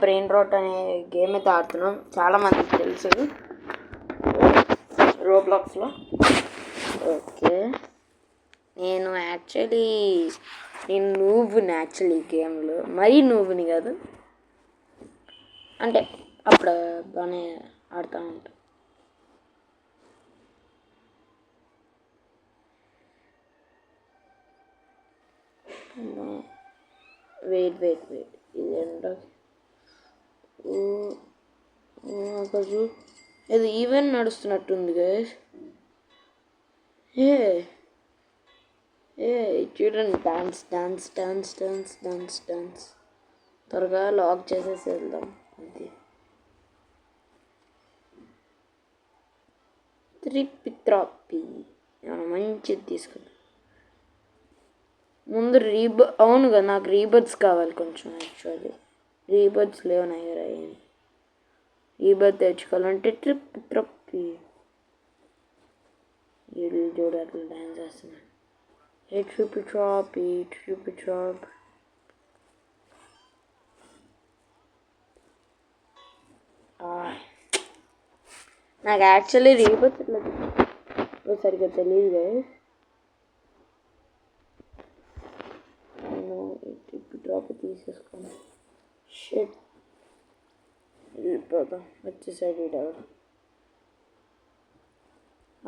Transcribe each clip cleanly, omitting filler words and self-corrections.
Brain rot అనే game అయితే ఆడుతున్నాం, చాలామందికి తెలుసు రోబ్లాక్స్లో. ఓకే, నేను యాక్చువల్లీ గేమ్లో మరీ నువ్వుని కాదు, అంటే అప్పుడు బాగానే ఆడుతూ ఉంటాను. వెయిట్ ఇది ఏంటో ఇది ఈవెంట్ నడుస్తున్నట్టుంది గైస్. చూడండి, డాన్స్ త్వరగా లాక్ చేసేసి వెళ్దాం. అది త్రాపి మంచిది తీసుకుందాం. ముందు అవును కదా, నాకు రీబర్డ్స్ కావాలి కొంచెం. యాక్చువల్లీ రీబర్డ్స్ లేవు నా దగ్గర. రీబర్డ్ తెచ్చుకోవాలంటే త్రప్పి వీళ్ళు చూడు అట్లా డ్యాన్స్ చేస్తున్నాను. Triple trap. నాకు యాక్చువల్లీ రీబర్డ్స్ ఎట్లా సరిగ్గా తెలియదు కదా. ట్రిపుల్ డ్రాప్ తీసేసుకోండి. షెట్ వెళ్ళిపోతాం, వచ్చేసాడు ఈడెవరు.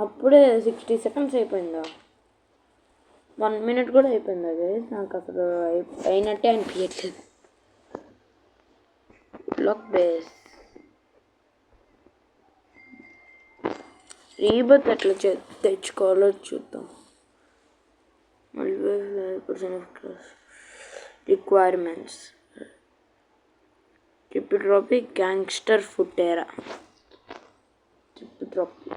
అప్పుడే 60 seconds అయిపోయిందా? 1 minute కూడా అయిపోయింది. అది నాకు అసలు అయినట్టే అనిపించట్లేదు. బ్లాక్ బేస్ రీబర్త్ ఎట్లా తెచ్చుకోవాలో చూద్దాం. రిక్వైర్మెంట్స్ ట్రిపుల్ డ్రాపీ గ్యాంగ్స్టర్ ఫుటేరా. ట్రిపుల్ డ్రాపీ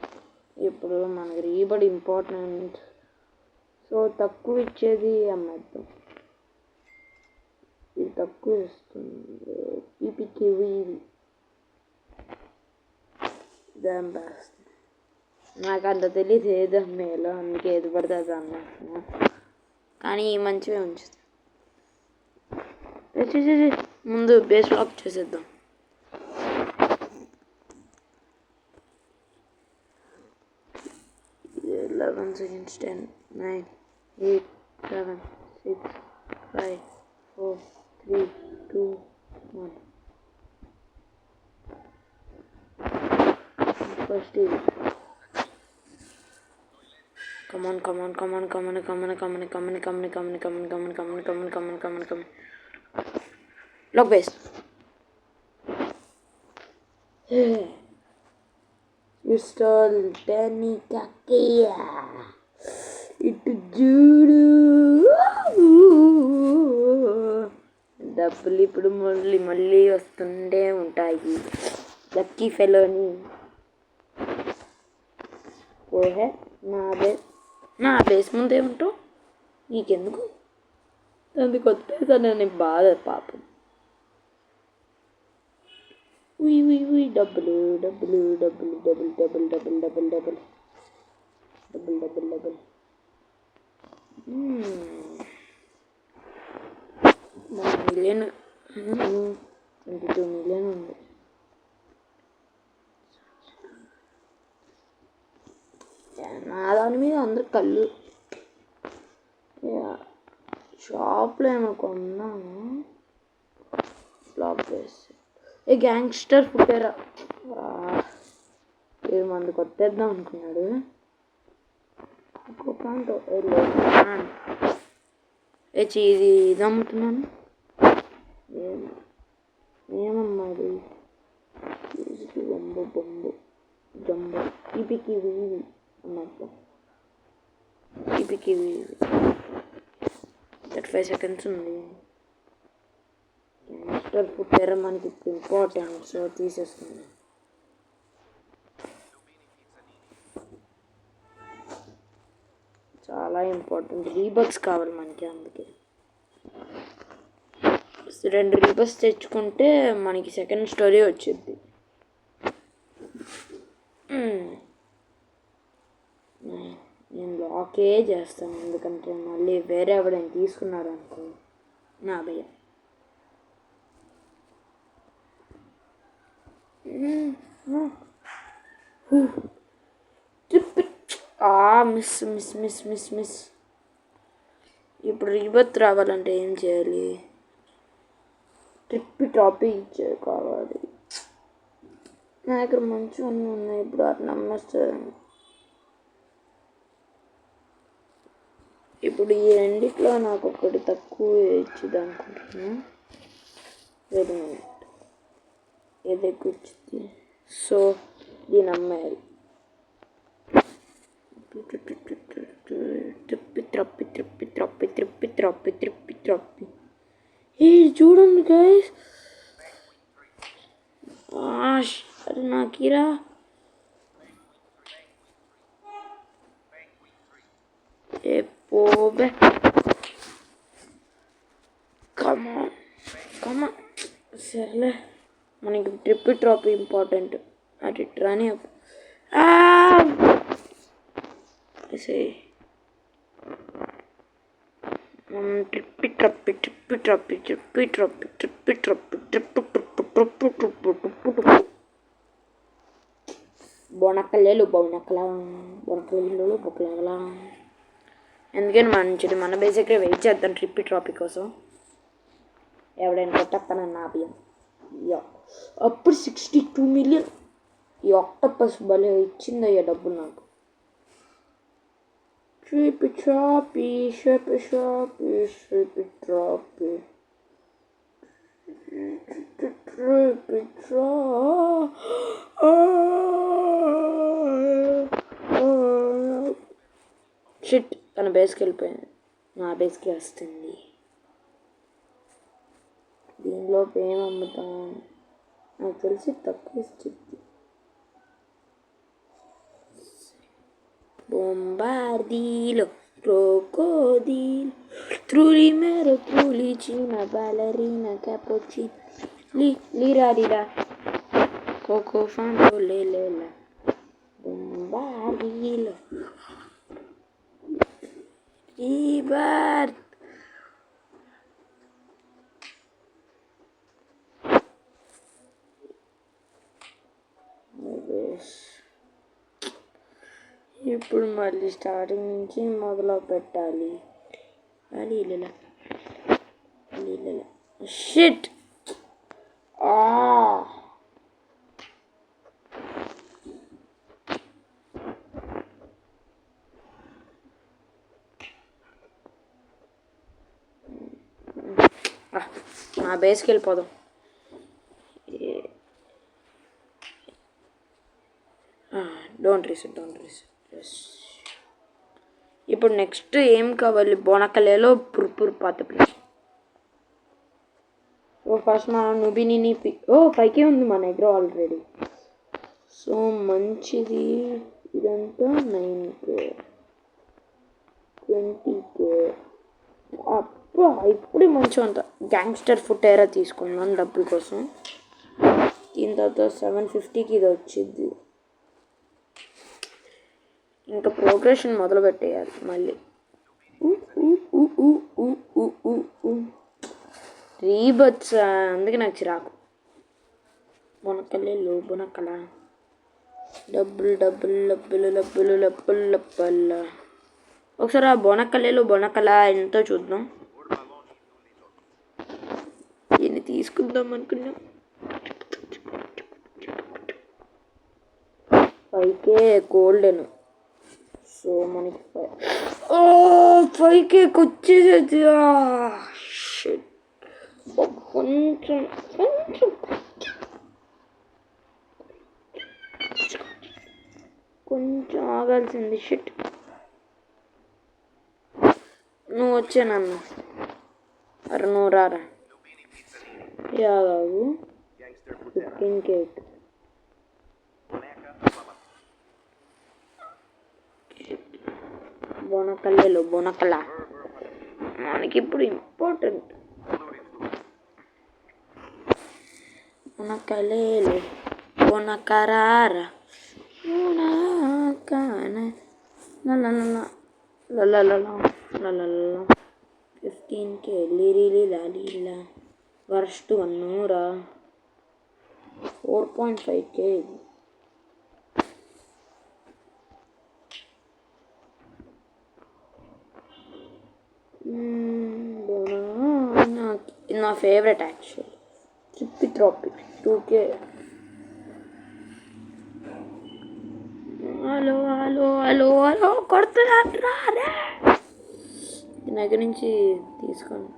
ఇప్పుడు మనకి రీబర్డ్ ఇంపార్టెంట్, సో తక్కువ ఇచ్చేది అమ్మేద్దాం. ఇది తక్కువ ఇస్తుంది. పీపీకి బెస్ట్. నాకు అంత తెలియదు ఏది అమ్మేయాలో, అందుకే ఏది పడితే అది అమ్మేస్తున్నా. కానీ మంచిగా ఉంచుతుంది. ముందు బేస్ లాక్ చేసేద్దాం. seconds, 10, 9, 8, 7, 6, 5, 4, 3, 2, 1. First is come on. Lock base. You stole Danny Kakia. ఇటు చూడు, డబ్బులు ఇప్పుడు మళ్ళీ వస్తుండే ఉంటాయి. లక్కీ ఫెలోని ఓహే. నా బేస్ ముందే ఉంటావు, నీకెందుకు? దానికి వస్తేసానని బాధ పాపం. డబ్బులు $1 million, 22 million ఉంది. నా దాని మీద అందరు కళ్ళు. షాప్లో ఏమో కొన్నాను. బ్లాక్ చేసి గ్యాంగ్స్టర్ ఫుటేరా. ఇది మంది కొట్టేద్దాం అనుకున్నాడు. ఇది అమ్ముతున్నాను. ఏమమ్మది? జంబో ఈపికి అన్నట్టు. ఈపికి 35 seconds ఉంది. గ్యాంగ్స్టర్ ఫుటేరా మనకి ఇప్పుడు ఇంపార్టెంట్, సో తీసేసుకుందాం. చాలా ఇంపార్టెంట్. రీబర్డ్స్ కావాలి మనకి, అందుకే 2 రీబర్డ్స్ తెచ్చుకుంటే మనకి సెకండ్ స్టోరీ వచ్చింది. నేను లాకే చేస్తాను, ఎందుకంటే మళ్ళీ వేరే ఎవరైనా తీసుకున్నారు అనుకో నా భయం. Trip miss miss miss miss miss. ఇప్పుడు రీబర్త్ రావాలంటే ఏం చేయాలి? ట్రిప్ టాపిక్ కావాలి. నా దగ్గర మంచివన్నీ ఉన్నాయి. ఇప్పుడు అది నమ్మేస్తాను. ఇప్పుడు ఈ రెండిట్లో నాకు ఒకటి తక్కువ ఇచ్చింది అనుకుంటున్నాను. వెరీ మినిట్, ఏది ఎక్కువ ఇచ్చింది? సో దీని అమ్మాయి త్రిప్పి త్రప్పి త్రిప్పి త్రప్పి త్రిప్పి త్రప్పి త్రిప్పి త్రప్పి. ఏ చూడండి గైస్, అది నాకిరా. ఏ పోబే, కమాన్ కమాన్. సర్లే, మనకి ట్రిప్పి ట్రాపీ ఇంపార్టెంట్. అటు రాని ట్రిప్పి ట్రప్పి ట్రిప్పి ట్రప్పి ట్రిప్పి ట్రప్పి ట్రిప్పి ట్రప్పి ట్రిప్పు ట్రిప్పు ట్రిప్పు ట్రిప్పు ట్రిప్పు ట్రిప్పు. బొనక్కలేలు బొనక్కలా బొనక్కలేలు బొక్కలా. ఎందుకని మంచిది, మన బేసిక్గా వెయిట్ చేద్దాం ట్రిప్పి ట్రాపీ కోసం. ఎవడైనా కొట్టేస్తానని నా బియ్యం. అప్పుడు 62 మిలియన్. ఈ ఆక్టోపస్ భలే ఇచ్చిందయ్యా డబ్బులు నాకు. Trippy troppy, trippy troppy, trippy troppy, trippy troppy. Shit, తన బేస్కి వెళ్ళిపోయింది. నా బేస్కి వస్తుంది. దీనిలో ఏం అమ్ముతాం? నాకు తెలిసి తక్కువ ఇస్తుంది. Bombardilo, crocodilo, trulimero, trulicina, ballerina, cappuccino, lirarira, coco fanto, lelela, bombardilo, ribart. ఇప్పుడు మళ్ళీ స్టార్టింగ్ నుంచి మొదలు పెట్టాలి. షిట్. నా బేస్కి వెళ్ళిపోదాం. Don't reset. ఇప్పుడు నెక్స్ట్ ఏం కావాలి? బొనకలేలో పుర్పుర్ పాత ప్లేస్. ఫస్ట్ మనం నుబిని పైకే ఉంది మన దగ్గర ఆల్రెడీ. సో మంచిది. ఇదంతా 9K 20K. అబ్బా, ఇప్పుడే మంచిగా అంత గ్యాంగ్స్టర్ ఫుట్ ఏరా తీసుకున్నాను డబ్బుల కోసం. దీని తర్వాత 750కి ఇది వచ్చింది. ఇంకా ప్రోగ్రెషన్ మొదలు పెట్టేయాలి మళ్ళీ. రీబర్త్స్ అందుకే నాకు చిరాకు. బొనకలేలు బొనకల డబ్బులు డబ్బులు లబ్బులు లబ్బులు లబ్బులు లబ్బల్ల. ఒకసారి ఆ బొనకలేలు బొనకల ఎంతో చూద్దాం. దీన్ని తీసుకుందాం అనుకున్నాం. 5K golden. సో మనకి 5Kకి వచ్చేసేది. కొంచెం కొంచెం ఆగాల్సింది. షిట్, నువ్వు వచ్చానన్న. అరే నువ్వు రారా. యాగావు 15K. బొనకలేలు బొనకల మనకి ఇప్పుడు ఇంపార్టెంట్. బొనకలేలు బొనకరార 15K లీలా వరస్ట్ 100. 4.5K. నా ఫేవరెట్ యాక్చువల్ ట్రిప్పిట్రాపిక్ 2K. Hello hello hello hello కొడుతున్నా రే దగ్గర నుంచి తీసుకోండి.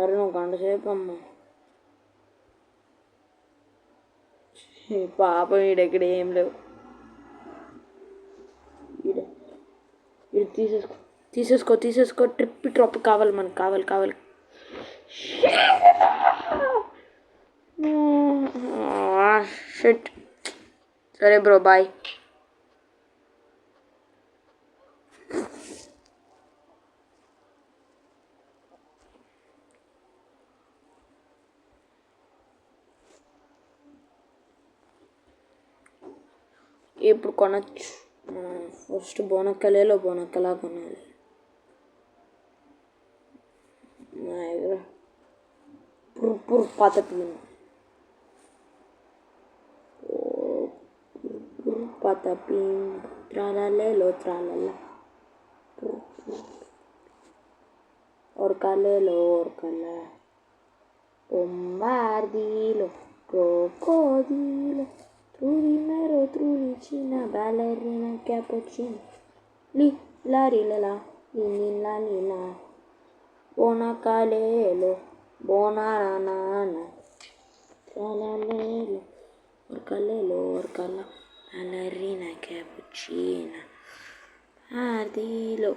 అరే నువ్వు గంట సేపు అమ్మ పాపం ఈడెక్కడ ఏం లేవు. తీసేసుకో ట్రిప్ కావాలి మనకు కావాలి. షిట్. సరే బ్రో బాయ్. ఇప్పుడు కొనచ్చు. ఫస్ట్ బోనక్కలేలో బోనక్కలా కొనాలి. నా దగ్గర పుర్పుర్ పతపీన్ త్రాలలో త్రాలల్ల orcalelo bombardilo crocodilo trurinero truricina ballerina cappuccino la rilala la lila bonacalelo bonanana tralalelo orcala ballerina cappuccina ardilo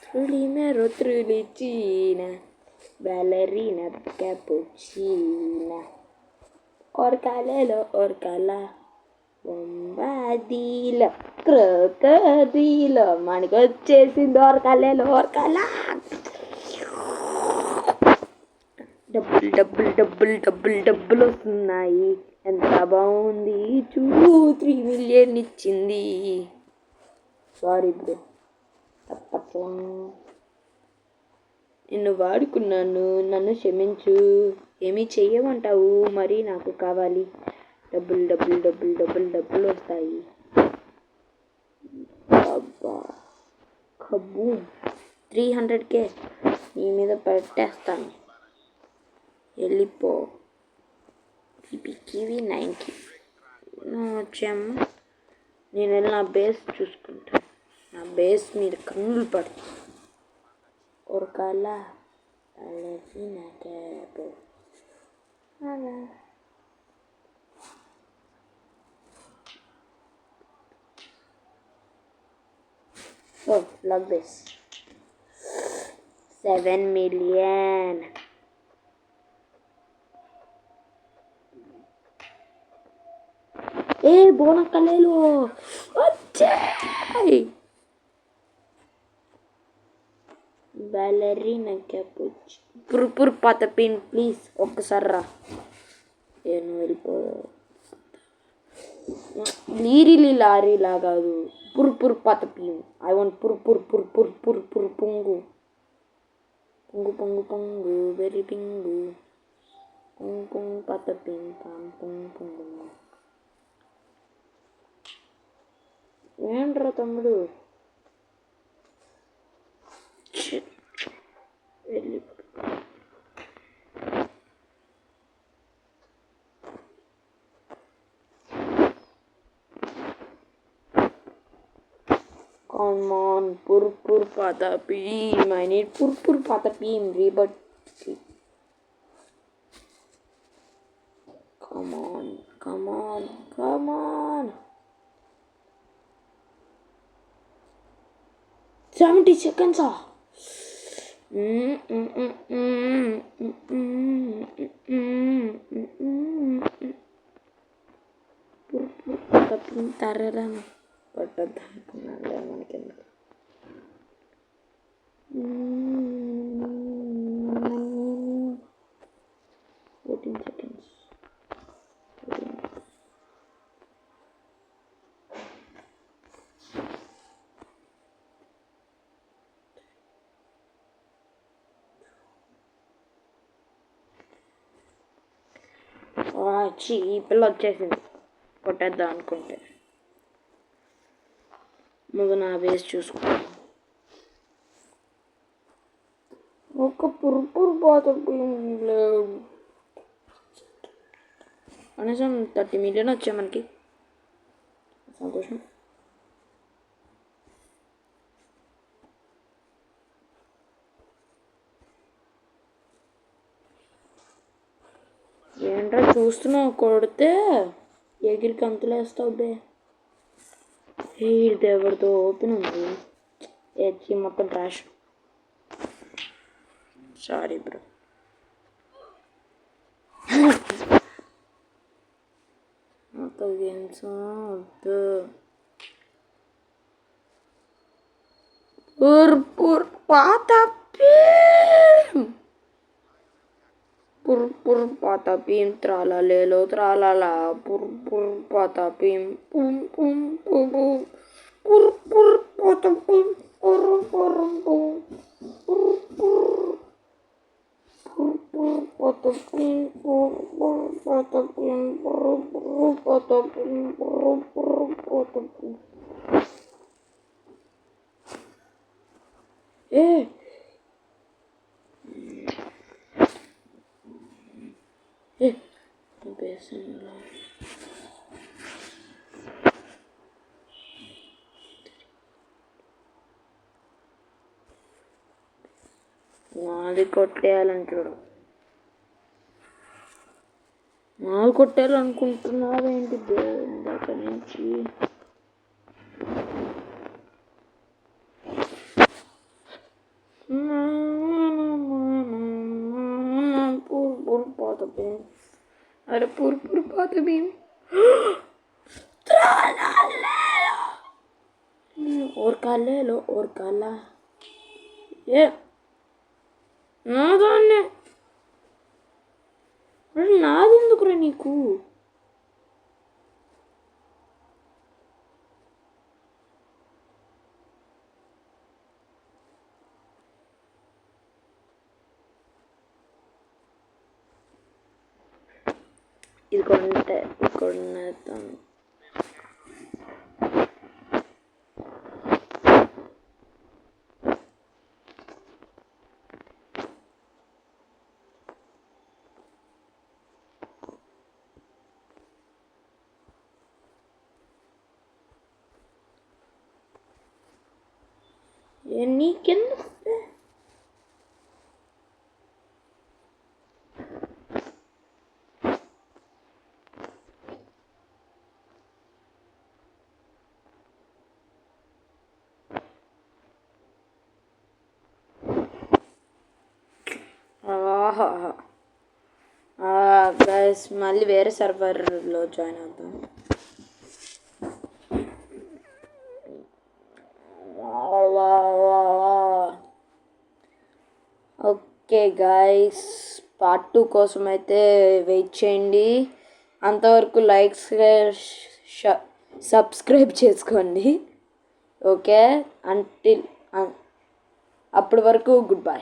trulimero trulicina ballerina cappuccina orcalelo orcala bombadilo crocodilo మనకొచ్చేసింది orcalelo orcala. డబ్బులు వస్తున్నాయి. ఎంత బాగుంది చూడు. 3 million ఇచ్చింది. సారీ బ్రో తప్పట్లా నిన్ను వాడుకున్నాను, నన్ను క్షమించు. ఏమీ చెయ్యమంటావు? మరి నాకు కావాలి డబ్బులు వస్తాయి. అబ్బా కబ్బు 300K నీ మీద పెట్టేస్తాను. వెళ్ళిపో. కివి 90 వచ్చాము. నేను వెళ్ళి నా బేస్ చూసుకుంటాను. నా బేస్ మీద కన్నులు పడతాయి. orcala ballerina cappuccina. Oh, look this. 7 million. బోనక్కలేలు వచ్చాయి. ballerina cappuccino పుర్పుర్ పతపీన్ ప్లీజ్ ఒక్కసారి రా. నేను వెళ్ళిపో. లారీలా కాదు. పుర్పుర్ పతపీన్. ఐ వాంట్ పుర్పుర్ పొంగు వెరీ పింగు పొంగు పతపీన్ పొంగు. ఏంట్రా తమ్ముడు వెళ్ళి come on purpur patapim. I need purpur patapim rebut. Come on 70 seconds. Purpur patapim tararam పట్టద్దనుకున్నాను మనకెందుకు. 14 seconds. వచ్చి ఈ పిల్ల వచ్చేసింది కొట్టేద్దాం అనుకుంటే. ముందు నా బేస్ చూసుకుంటాను. ఒక పురుపురు పోత కనీసం 30 మిలియన్ వచ్చాయి మనకి, సంతోషం. ఏంట్రా చూస్తున్నావు, కొడితే ఎగిరికి అంతులేస్తావు బే. ఇది ఎవరితో ఓపెన్ ఉంది, హెచ్చి మొత్తం ట్రాష్. Sorry bro. మొత్తం గేమ్స్ వద్దు. పాత పుర్ పాత భీం త్రాలేలో త్రాలా పుర్ పాత భీం పుం పుం పుర్ పాత భీం పుర్ పాత భీం పాత భీం పాత భీం పాత భీం. నాది కొట్టేయాలని చూడు, నాది కొట్టేయాలనుకుంటున్నావేంటి ఇందాక నుంచి? పాత భీం, అరే పుర్ పాత భీం. और काले लो और काला ये నాదాన్నే నాదెందుకురా నీకు? ఇది కొనేద్దాం. నీకెందుకు? గైస్ మళ్ళీ వేరే సర్వర్లో జాయిన్ అవుతాం. ఓకే గైస్, పార్ట్ 2 కోసం అయితే వెయిట్ చేయండి. అంతవరకు లైక్స్ సబ్స్క్రైబ్ చేసుకోండి. ఓకే, అప్పటి వరకు గుడ్ బై.